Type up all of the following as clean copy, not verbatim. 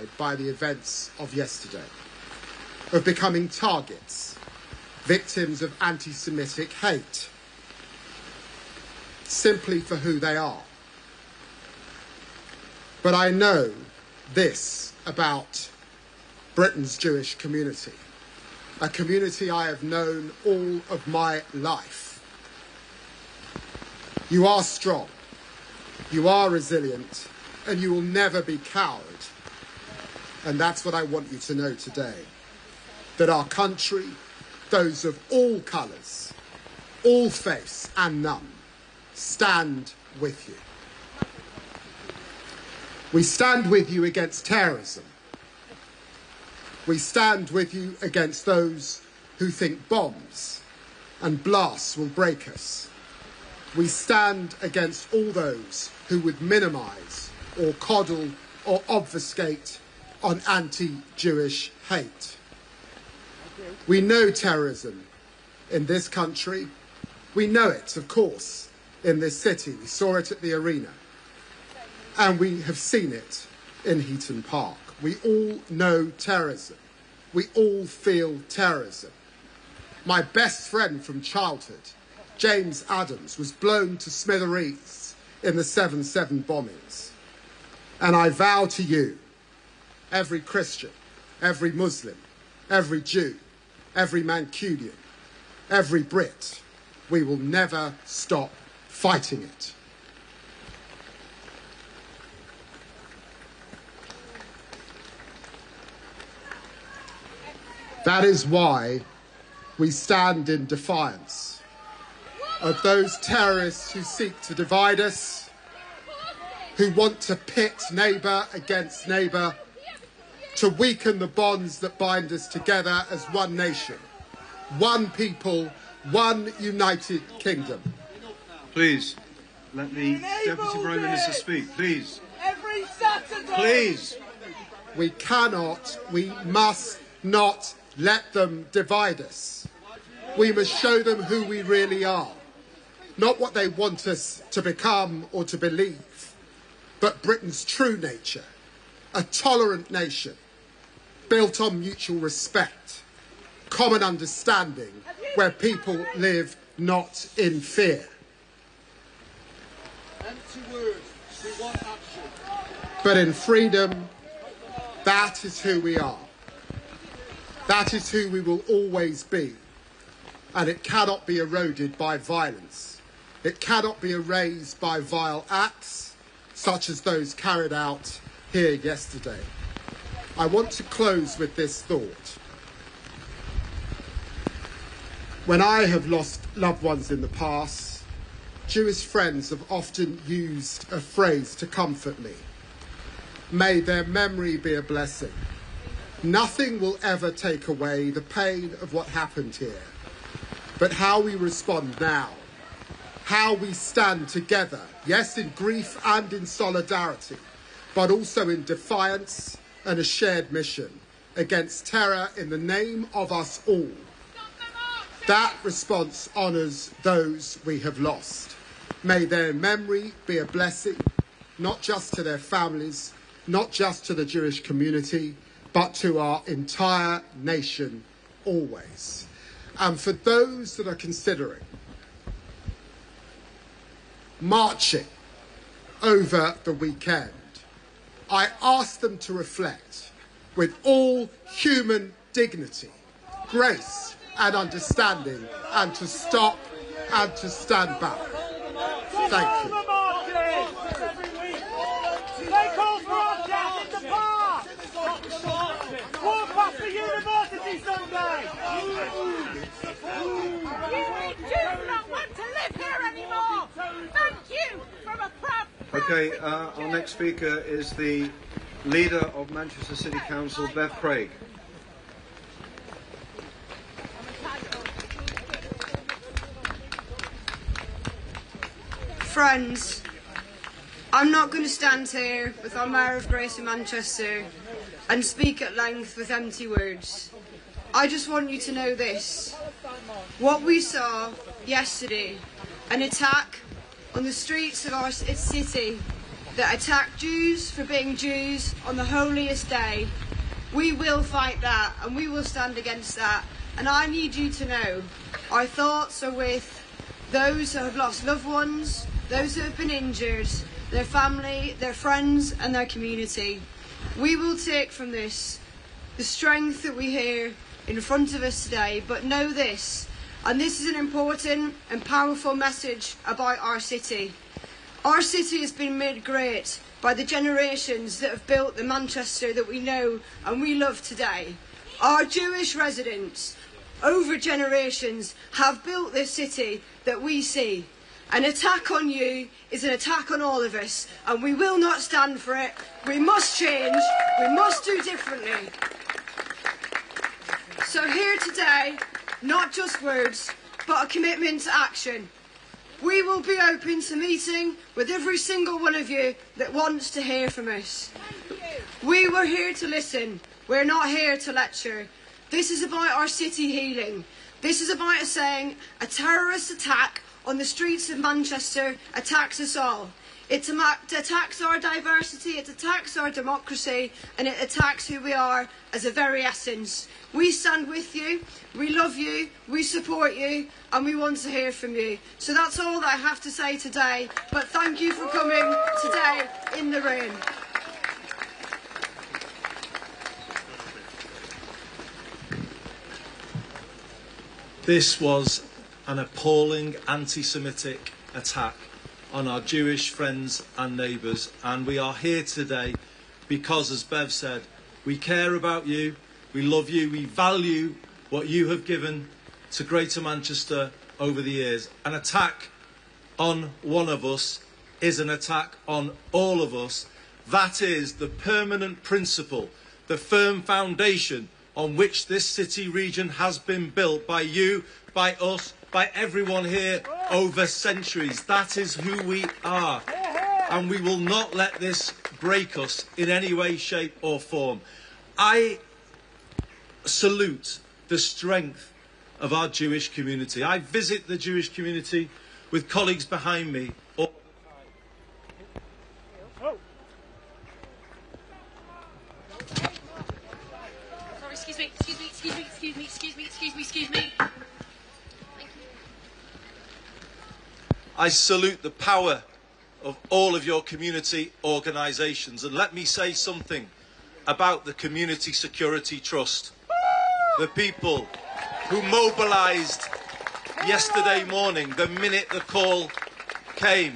terrified by the events of yesterday, of becoming targets, victims of anti-Semitic hate, simply for who they are. But I know this about Britain's Jewish community, a community I have known all of my life. You are strong, you are resilient, and you will never be cowed. And that's what I want you to know today, that our country, those of all colours, all faiths and none, stand with you. We stand with you against terrorism. We stand with you against those who think bombs and blasts will break us. We stand against all those who would minimise or coddle or obfuscate on anti-Jewish hate. We know terrorism in this country. We know it, of course, in this city. We saw it at the arena. And we have seen it in Heaton Park. We all know terrorism. We all feel terrorism. My best friend from childhood, James Adams, was blown to smithereens in the 7/7 bombings. And I vow to you, every Christian, every Muslim, every Jew, every Mancunian, every Brit, we will never stop fighting it. That is why we stand in defiance of those terrorists who seek to divide us, who want to pit neighbour against neighbour, to weaken the bonds that bind us together as one nation, one people, one united kingdom. Please, let the Deputy Prime Minister speak, please. Every Saturday. Please. We cannot, we must not let them divide us. We must show them who we really are, not what they want us to become or to believe, but Britain's true nature, a tolerant nation, built on mutual respect, common understanding, where people live not in fear. Empty words. We want action. But in freedom, that is who we are. That is who we will always be. And it cannot be eroded by violence. It cannot be erased by vile acts, such as those carried out here yesterday. I want to close with this thought. When I have lost loved ones in the past, Jewish friends have often used a phrase to comfort me. May their memory be a blessing. Nothing will ever take away the pain of what happened here, but how we respond now, how we stand together, yes, in grief and in solidarity, but also in defiance and a shared mission against terror in the name of us all. That response honours those we have lost. May their memory be a blessing, not just to their families, not just to the Jewish community, but to our entire nation always. And for those that are considering marching over the weekend, I ask them to reflect with all human dignity, grace and understanding, and to stop and to stand back. Thank you. They call for our death in the park. Walk past the university Sunday. You do not want to live here anymore. Thank you from a proud. Okay, our next speaker is the leader of Manchester City Council, Bev Craig. Friends, I'm not going to stand here with our Mayor of Grace in Manchester and speak at length with empty words. I just want you to know this. What we saw yesterday, an attack on the streets of our city, that attack Jews for being Jews on the holiest day. We will fight that and we will stand against that. And I need you to know our thoughts are with those who have lost loved ones, those who have been injured, their family, their friends and their community. We will take from this the strength that we hear in front of us today, but know this, and this is an important and powerful message about our city. Our city has been made great by the generations that have built the Manchester that we know and we love today. Our Jewish residents, over generations, have built this city that we see. An attack on you is an attack on all of us, and we will not stand for it. We must change, we must do differently. So here today, not just words, but a commitment to action. We will be open to meeting with every single one of you that wants to hear from us. We were here to listen, we're not here to lecture. This is about our city healing. This is about us saying a terrorist attack on the streets of Manchester attacks us all. It attacks our diversity, it attacks our democracy, and it attacks who we are as a very essence. We stand with you, we love you, we support you, and we want to hear from you. So that's all that I have to say today, but thank you for coming today in the rain. This was an appalling anti-Semitic attack on our Jewish friends and neighbours, and we are here today because, as Bev said, we care about you, we love you, we value what you have given to Greater Manchester over the years. An attack on one of us is an attack on all of us. That is the permanent principle, the firm foundation on which this city region has been built by you, by us, by everyone here over centuries. That is who we are, and we will not let this break us in any way, shape or form. I salute the strength of our Jewish community. I visit the Jewish community with colleagues behind me all the time. Sorry, excuse me. I salute the power of all of your community organisations, and let me say something about the Community Security Trust. The people who mobilised yesterday morning, the minute the call came,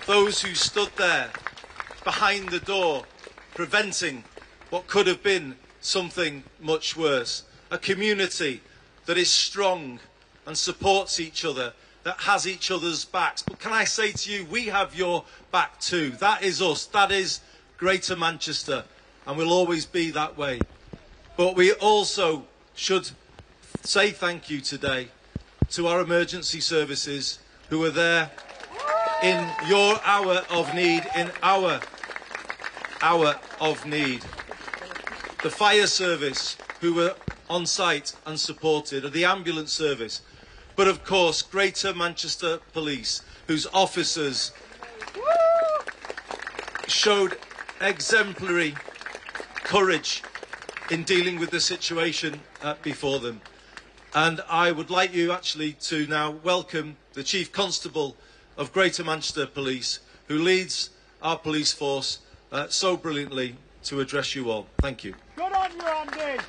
those who stood there behind the door, preventing what could have been something much worse. A community that is strong and supports each other, that has each other's backs. But can I say to you, we have your back too. That is us. That is Greater Manchester, and will always be that way. But we also should say thank you today to our emergency services who are there in your hour of need, in our hour of need. The fire service who were on site and supported, the ambulance service, but of course Greater Manchester Police, whose officers showed exemplary courage in dealing with the situation before them. And I would like you actually to now welcome the Chief Constable of Greater Manchester Police, who leads our police force so brilliantly, to address you all. Thank you. Good on you, Andy.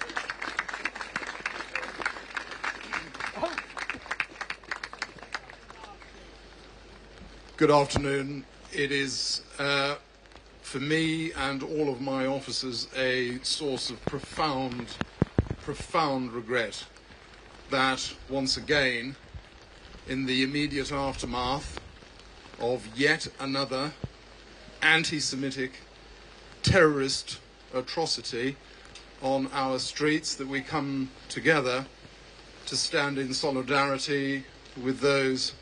Good afternoon. It is, for me and all of my officers, a source of profound regret that once again, in the immediate aftermath of yet another anti-Semitic terrorist atrocity on our streets, that we come together to stand in solidarity with those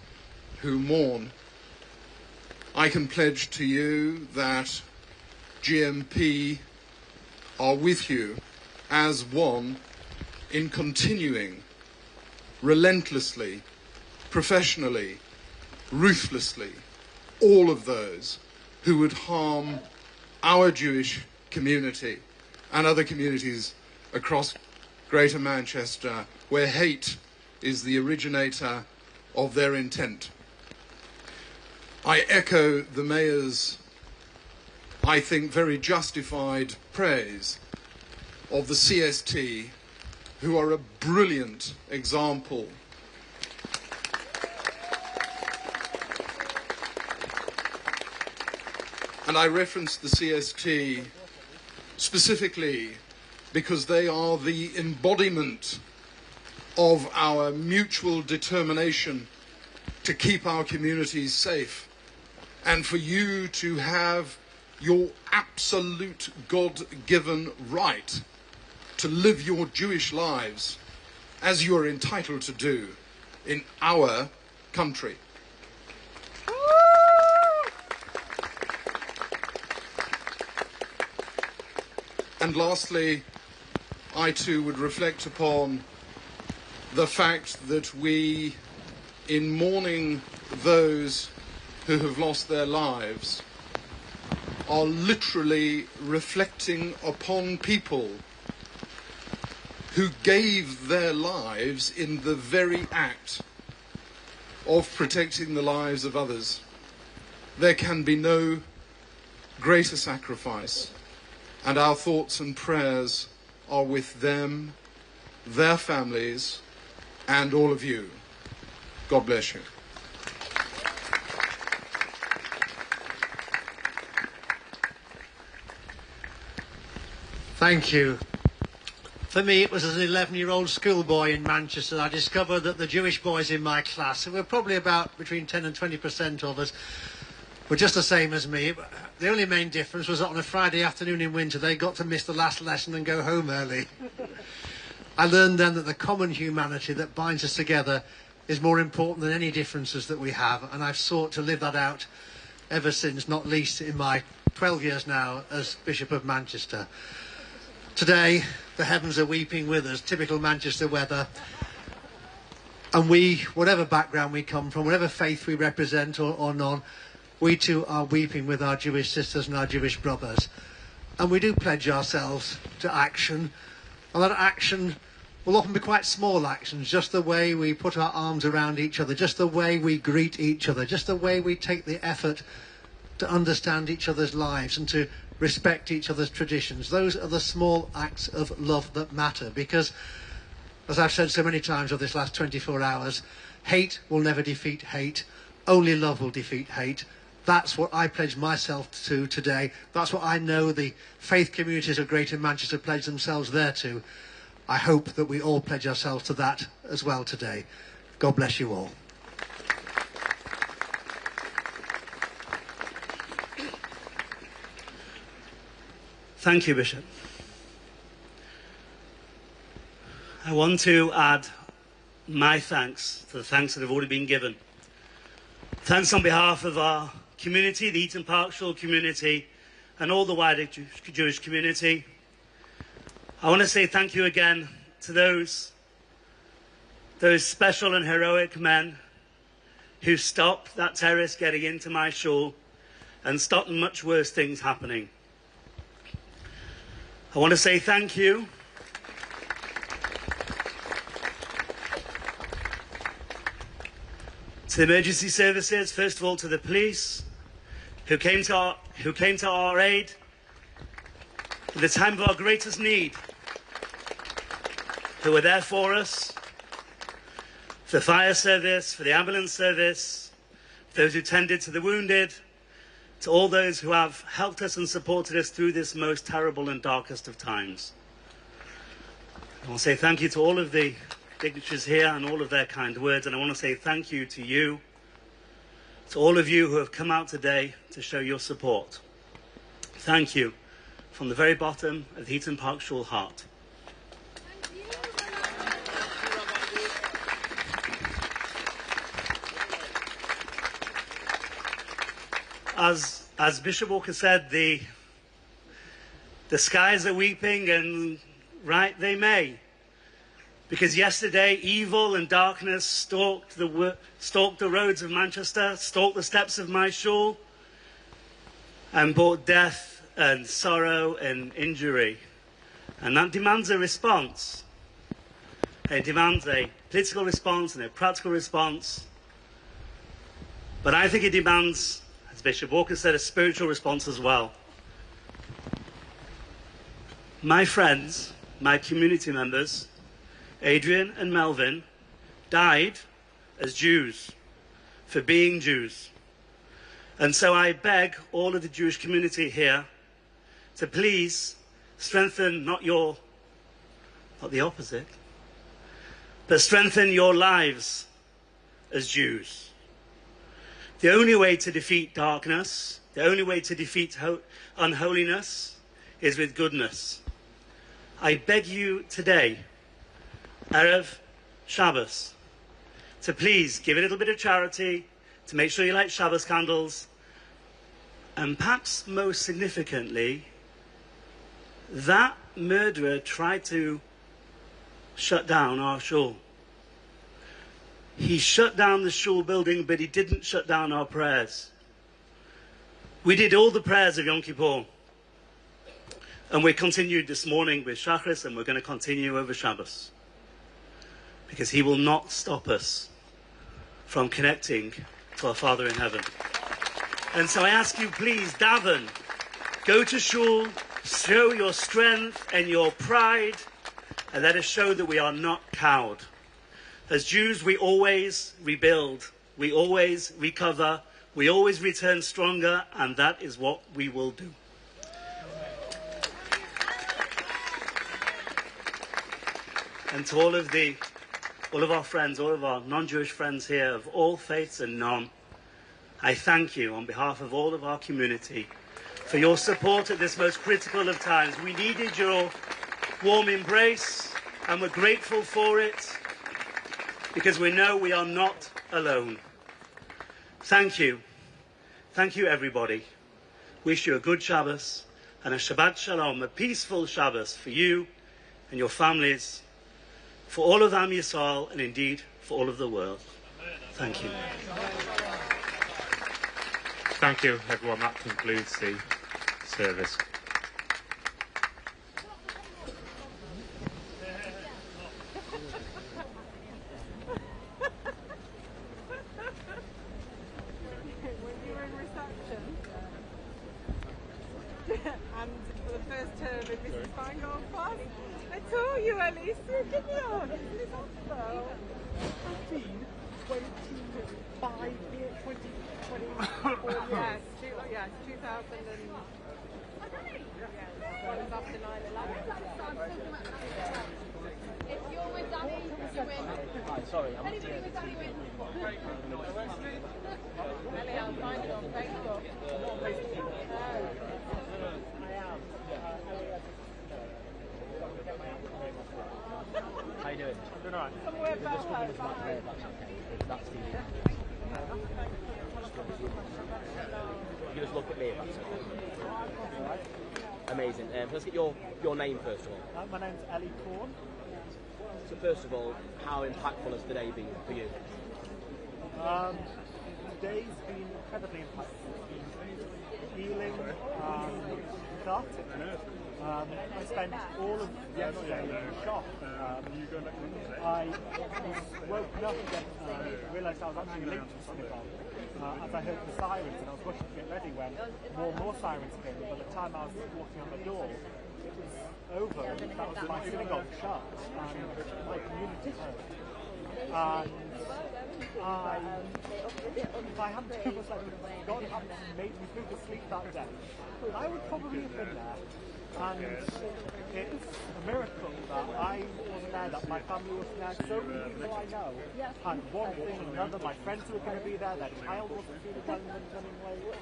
who mourn. I can pledge to you that GMP are with you as one in continuing relentlessly, professionally, ruthlessly, all of those who would harm our Jewish community and other communities across Greater Manchester, where hate is the originator of their intent. I echo the Mayor's, I think, very justified praise of the CST, who are a brilliant example and I reference the CST specifically because they are the embodiment of our mutual determination to keep our communities safe, and for you to have your absolute God-given right to live your Jewish lives as you are entitled to do in our country. And lastly, I too would reflect upon the fact that we, in mourning those who have lost their lives, are literally reflecting upon people who gave their lives in the very act of protecting the lives of others. There can be no greater sacrifice, and our thoughts and prayers are with them, their families, and all of you. God bless you. Thank you. For me, it was as an 11-year-old schoolboy in Manchester I discovered that the Jewish boys in my class, who were probably about between 10 and 20% of us, were just the same as me. The only main difference was that on a Friday afternoon in winter they got to miss the last lesson and go home early. I learned then that the common humanity that binds us together is more important than any differences that we have, and I've sought to live that out ever since, not least in my 12 years now as Bishop of Manchester. Today, the heavens are weeping with us, typical Manchester weather, and we, whatever background we come from, whatever faith we represent or none, we too are weeping with our Jewish sisters and our Jewish brothers. And we do pledge ourselves to action, and that action will often be quite small actions, just the way we put our arms around each other, just the way we greet each other, just the way we take the effort to understand each other's lives and to respect each other's traditions. Those are the small acts of love that matter, because, as I've said so many times over this last 24 hours, hate will never defeat hate, only love will defeat hate. That's what I pledge myself to today. That's what I know the faith communities of Greater Manchester pledge themselves there to. I hope that we all pledge ourselves to that as well today. God bless you all. Thank you, Bishop. I want to add my thanks to the thanks that have already been given. Thanks on behalf of our community, the Eaton Park Shul community, and all the wider Jewish community. I want to say thank you again to those special and heroic men who stopped that terrorist getting into my shul and stopped much worse things happening. I want to say thank you to the emergency services, first of all to the police, who came to our aid at the time of our greatest need, who were there for us, for the fire service, for the ambulance service, those who tended to the wounded, to all those who have helped us and supported us through this most terrible and darkest of times. I want to say thank you to all of the dignitaries here and all of their kind words, and I want to say thank you to you, to all of you who have come out today to show your support. Thank you from the very bottom of the Eaton Park Shul heart. As Bishop Walker said, the skies are weeping, and right they may. Because yesterday, evil and darkness stalked the roads of Manchester, stalked the steps of my shul. and brought death and sorrow and injury. And that demands a response. It demands a political response and a practical response. But I think it demands, as Bishop Walker said, a spiritual response as well. My friends, my community members, Adrian and Melvin, died as Jews, for being Jews. And so I beg all of the Jewish community here to please strengthen not the opposite, but strengthen your lives as Jews. The only way to defeat darkness, the only way to defeat unholiness is with goodness. I beg you today, Erev Shabbos, to please give a little bit of charity, to make sure you light Shabbos candles, and perhaps most significantly, that murderer tried to shut down our shul. He shut down the shul building, but he didn't shut down our prayers. We did all the prayers of Yom Kippur. And we continued this morning with Shachris, and we're going to continue over Shabbos. Because he will not stop us from connecting to our Father in heaven. And so I ask you, please, daven, go to shul, show your strength and your pride, and let us show that we are not cowed. As Jews, we always rebuild, we always recover, we always return stronger, and that is what we will do. And to all of our friends, all of our non-Jewish friends here of all faiths and none, I thank you on behalf of all of our community for your support at this most critical of times. We needed your warm embrace, and we're grateful for it because we know we are not alone. Thank you. Thank you, everybody. Wish you a good Shabbos and a Shabbat Shalom, a peaceful Shabbos for you and your families, for all of Am Yisrael, and indeed for all of the world. Thank you. Thank you, everyone. That concludes the service. And for the first term in Mrs. Feingold's class, I saw you, Elise. Give me a hug. Isn't it awesome? 15, 25 years, 24 years. Yes, 2000 and... What was after 9/11? If you're with Danny, you win. Hi, sorry, I'm Anybody with Danny win. Ellie, I'll find you on Facebook. How you doing? Doing alright. Somewhere about Just coming as Matt there, if that's okay. If that's the... You just look at me if that's okay. Amazing. Let's get your name first of all. My name's Ellie Corn. So first of all, how impactful has today been for you? Today's been incredibly impactful. It's been healing, cathartic. I spent all of yesterday in shock. I was woken up and realised I was actually late to the synagogue as I heard the sirens, and I was rushing to get ready when more sirens came. And by the time I was walking on the door, it was over. That was my synagogue shut, and my community hurt. And if I hadn't because God hadn't made me go to sleep that day, I would probably have been there. And it's a miracle that I wasn't there, that my family wasn't there. So many people I know had one thing or another. My friends were going to be there, their child wasn't feeling well and running away.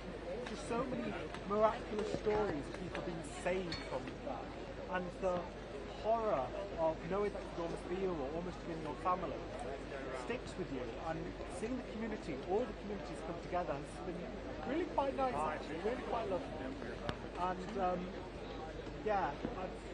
Just so many miraculous stories of people being saved from that. And the horror of knowing that you could almost be you or almost be in your family sticks with you. And seeing the community, all the communities come together has been really quite nice actually, really quite lovely. And yeah, I've